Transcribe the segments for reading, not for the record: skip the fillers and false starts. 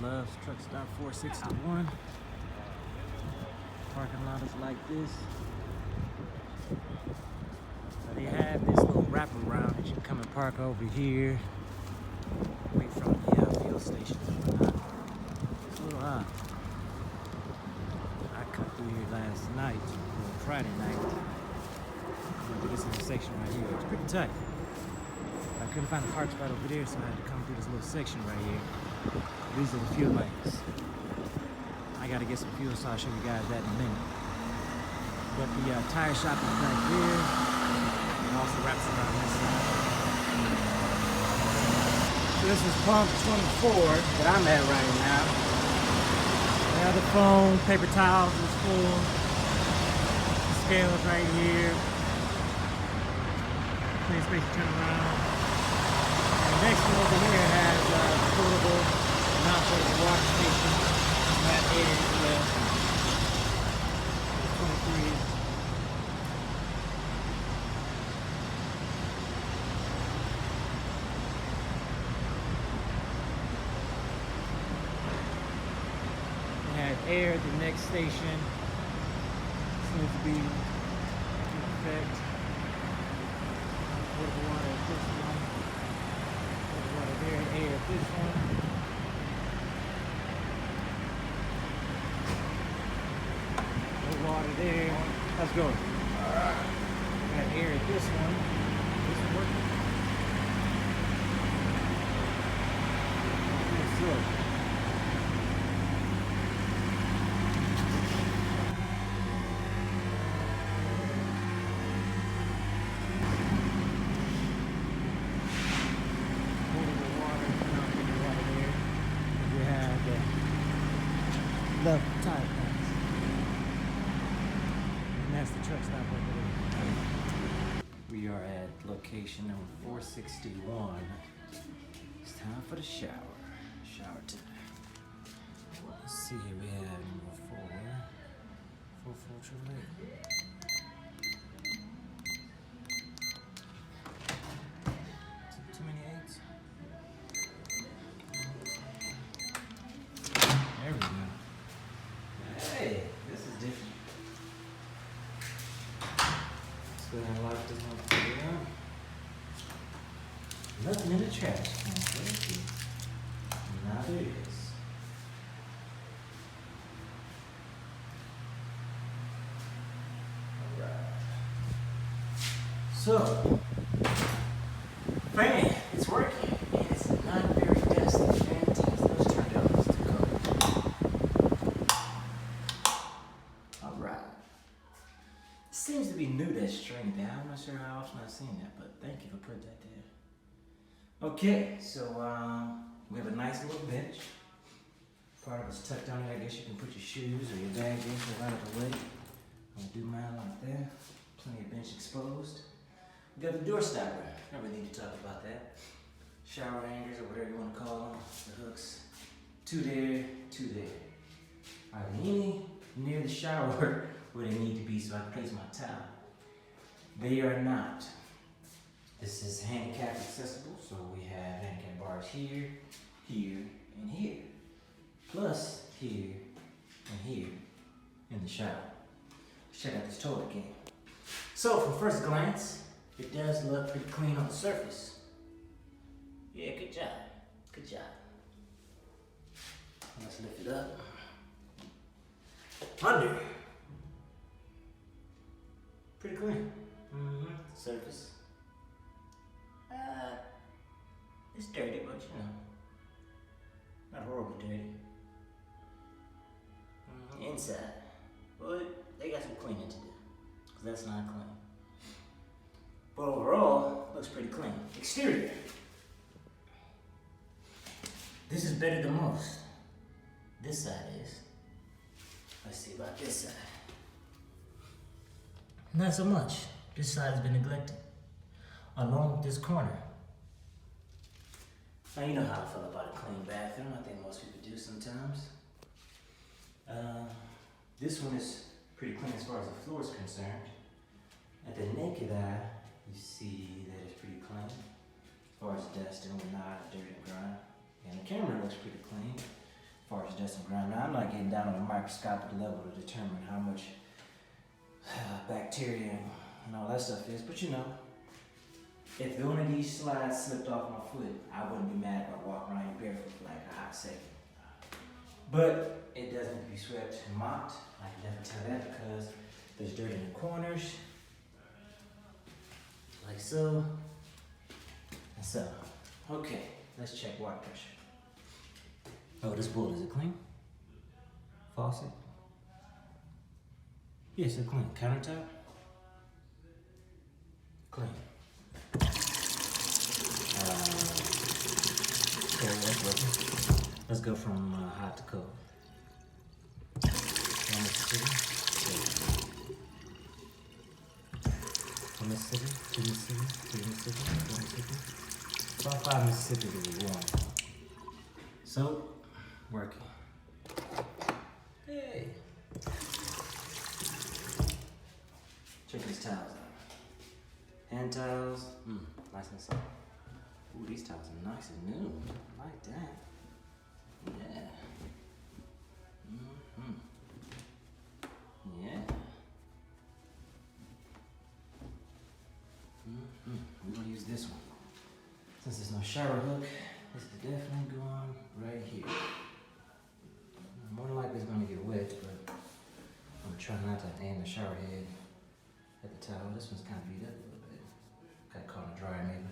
loves truck stop 461. Parking lot is like this. So they have this little wraparound that you can come and park over here, away from the fuel station and whatnot. It's a little odd. I cut through here last night, or Friday night. Went to this intersection right here. It's pretty tight. I couldn't find a park spot over there, so I had to come through this little section right here. These are the fuel lanes. I gotta get some fuel, so I'll show you guys that in a minute. But the tire shop is back there. It also wraps around this side. So this is pump 24 that I'm at right now. I have the phone, paper towels is full. The scales right here. Clean space to turn around. And the next one over here has portable, not portable water station. That is 23. Air at the next station seems to be in effect. Portable water at this one. Portable water there, air at this one. No water there. Let's go. Alright. Got air at this one. This is working. Pretty slow. Love tire pumps. And that's the truck stop over there. We are at location number 461. It's time for the shower. Shower time. Let's see here. We have number 44488. Too many eights. There we go. Hey, this is different. Let's go ahead and lock this one up. Nothing in the trash can. Thank you. Now there it is. Alright. So, fan, it's working. It's not very dusty. Fantastic. Let's turn down this to go. Seems to be new, that string there. I'm not sure how often I've seen that, but thank you for putting that there. Okay, so we have a nice little bench. Part of it's tucked under. I guess you can put your shoes or your bag in so right out of the way. I'm gonna do mine like that. Plenty of bench exposed. We got the door stopper. I really need to talk about that. Shower hangers or whatever you want to call them. The hooks. Two there, two there. Are there any near the shower where they need to be so I can place my towel? They are not. This is handicap accessible, so we have handicap bars here, here, and here. Plus here and here in the shower. Let's check out this toilet game. So from first glance, it does look pretty clean on the surface. Yeah, good job. Good job. Let's lift it up. Under. Pretty clean. Surface. It's dirty, but you know, not horribly dirty. Inside, but they got some cleaning to do, because that's not clean. But overall, looks pretty clean. Exterior. This is better than most. This side is. Let's see about this side. Not so much. This side has been neglected, along with this corner. Now you know how I feel about a clean bathroom. I think most people do sometimes. This one is pretty clean as far as the floor is concerned. At the naked eye, you see that it's pretty clean. As far as dust and whatnot, dirt and grime. And the camera looks pretty clean. dust and grime. Now, I'm not getting down on a microscopic level to determine how much bacteria and all that stuff is, but you know, if one of these slides slipped off my foot, I wouldn't be mad if I walked around here barefoot for like a hot second. But it does need to be swept and mopped. I can definitely tell that because there's dirt in the corners, like so, and so. Okay, let's check water pressure. Oh, this bowl, is it clean? Faucet? Yes, it's clean. Countertop? Clean. Okay, that's working. Let's go from hot to cold. One Mississippi. One Mississippi, two Mississippi, three Mississippi, four Mississippi. About 5 Mississippi to be warm. So, working. Hey. Check these towels out. Hand towels, nice and soft. Ooh, these towels are nice and new. I like that. Yeah. Yeah. We're gonna use this one. Since there's no shower hook, this is definitely going right here. More than likely it's gonna get wet, but I'm gonna try not to aim the shower head at the towel. This one's kind of beat up a little bit. Got caught in the dryer maybe.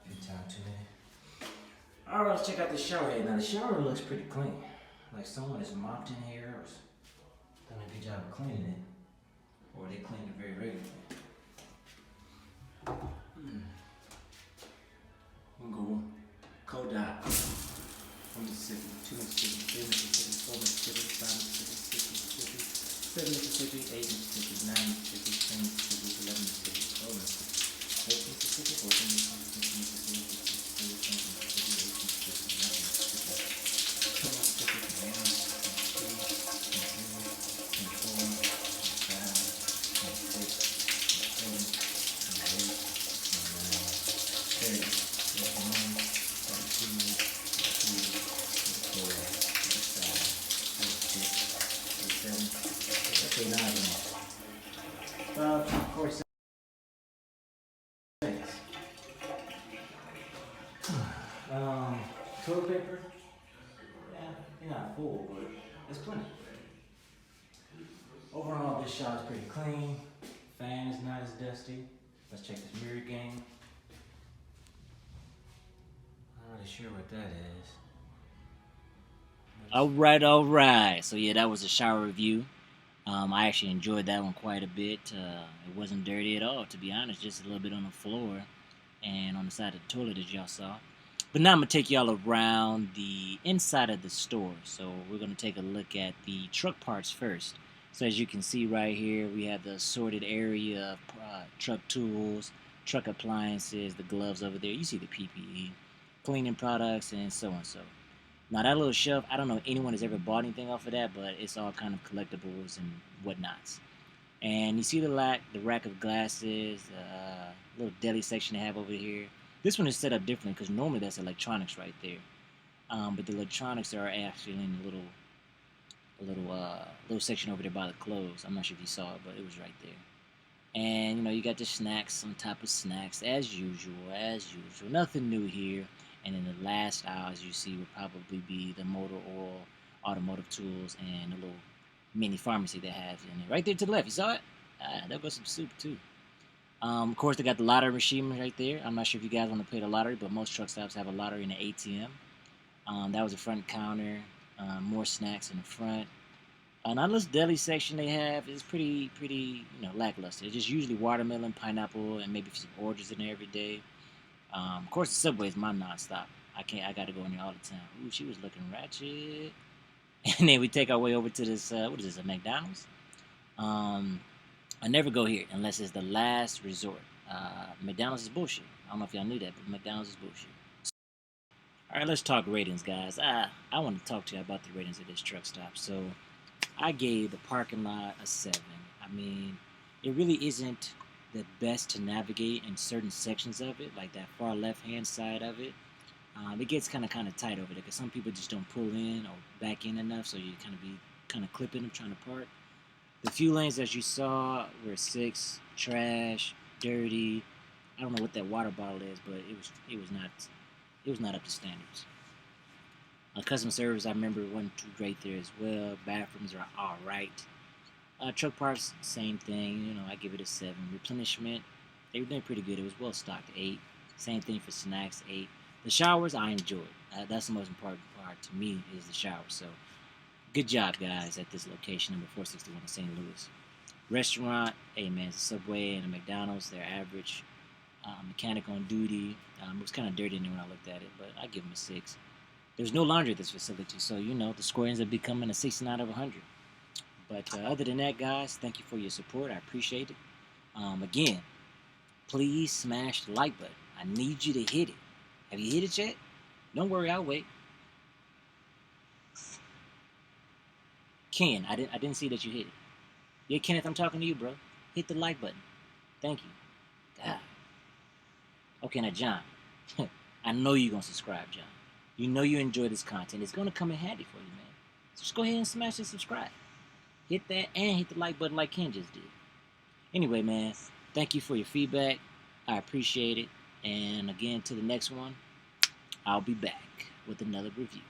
A few times too many. Alright, let's check out the shower head. Now the shower looks pretty clean. Like someone has mopped in here or done a good job of cleaning it. Or they cleaned it very regularly. We'll go cold out. 1 Mississippi, 2 Mississippi, 3 Mississippi, 4 Mississippi, 5 Mississippi, 6 Mississippi, 7 Mississippi, 8 Mississippi, 9 Mississippi, 10 Mississippi, 11 Mississippi, 12 Mississippi, 8 Mississippi, 14 Mississippi, 15 Mississippi, 16 Mississippi, 17 Mississippi, 18 Mississippi, of course, toilet paper, yeah, you're not full, but it's plenty. Overall, this shower's pretty clean. Fan is not as dusty. Let's check this mirror game. Not really sure what that is. All right. So yeah, that was a shower review. I actually enjoyed that one quite a bit. It wasn't dirty at all, to be honest. Just a little bit on the floor and on the side of the toilet, as y'all saw. But now I'm gonna take y'all around the inside of the store. So we're gonna take a look at the truck parts first. So as you can see right here, we have the assorted area of truck tools, truck appliances, the gloves over there. You see the PPE, cleaning products, and so on so. Now that little shelf, I don't know if anyone has ever bought anything off of that, but it's all kind of collectibles and whatnots. And you see the rack of glasses, little deli section they have over here. This one is set up differently because normally that's electronics right there. But the electronics are actually in a little section over there by the clothes. I'm not sure if you saw it, but it was right there. And you know, you got the snacks on top of snacks as usual. Nothing new here. And in the last aisle, as you see, would probably be the motor oil, automotive tools, and a little mini pharmacy that has in it. Right there to the left, you saw it? There goes some soup too. Of course, they got the lottery machine right there. I'm not sure if you guys want to play the lottery, but most truck stops have a lottery and an ATM. That was the front counter. More snacks in the front. Now this deli section they have is pretty, lackluster. It's just usually watermelon, pineapple, and maybe some oranges in there every day. Of course, the Subway is my nonstop. I got to go in there all the time. Ooh, she was looking ratchet. And then we take our way over to this, what is this, a McDonald's? I never go here unless it's the last resort. McDonald's is bullshit. I don't know if y'all knew that, but McDonald's is bullshit. All right, let's talk ratings, guys. I want to talk to you about the ratings of this truck stop. So I gave the parking lot a 7. I mean, it really isn't the best to navigate in certain sections of it, like that far left-hand side of it. It gets kind of tight over there because some people just don't pull in or back in enough, so you kind of clipping them trying to park. The few lanes that you saw were six, trash, dirty. I don't know what that water bottle is, but it was not up to standards. Customer service, I remember, wasn't too great there as well. Bathrooms are all right. Truck parks, same thing. I give it a 7. Replenishment, they were doing pretty good. It was well stocked, 8. Same thing for snacks, 8. The showers, I enjoyed. That's the most important part to me is the showers. So good job, guys, at this location, number 461 in St. Louis. Restaurant, hey man, it's a Subway and a McDonald's. They're average. Mechanic on duty. It was kind of dirty in there when I looked at it, but I give them a 6. There's no laundry at this facility, so the score ends up becoming a 69 out of 100. But other than that, guys, thank you for your support. I appreciate it. Again, please smash the like button. I need you to hit it. Have you hit it yet? Don't worry, I'll wait. Ken, I didn't see that you hit it. Yeah, Kenneth, I'm talking to you, bro. Hit the like button. Thank you. God. Okay, now John, I know you're gonna subscribe, John. You know you enjoy this content. It's gonna come in handy for you, man. So just go ahead and smash and subscribe. Hit that and hit the like button like Ken just did. Anyway, man, thank you for your feedback. I appreciate it. And again, to the next one, I'll be back with another review.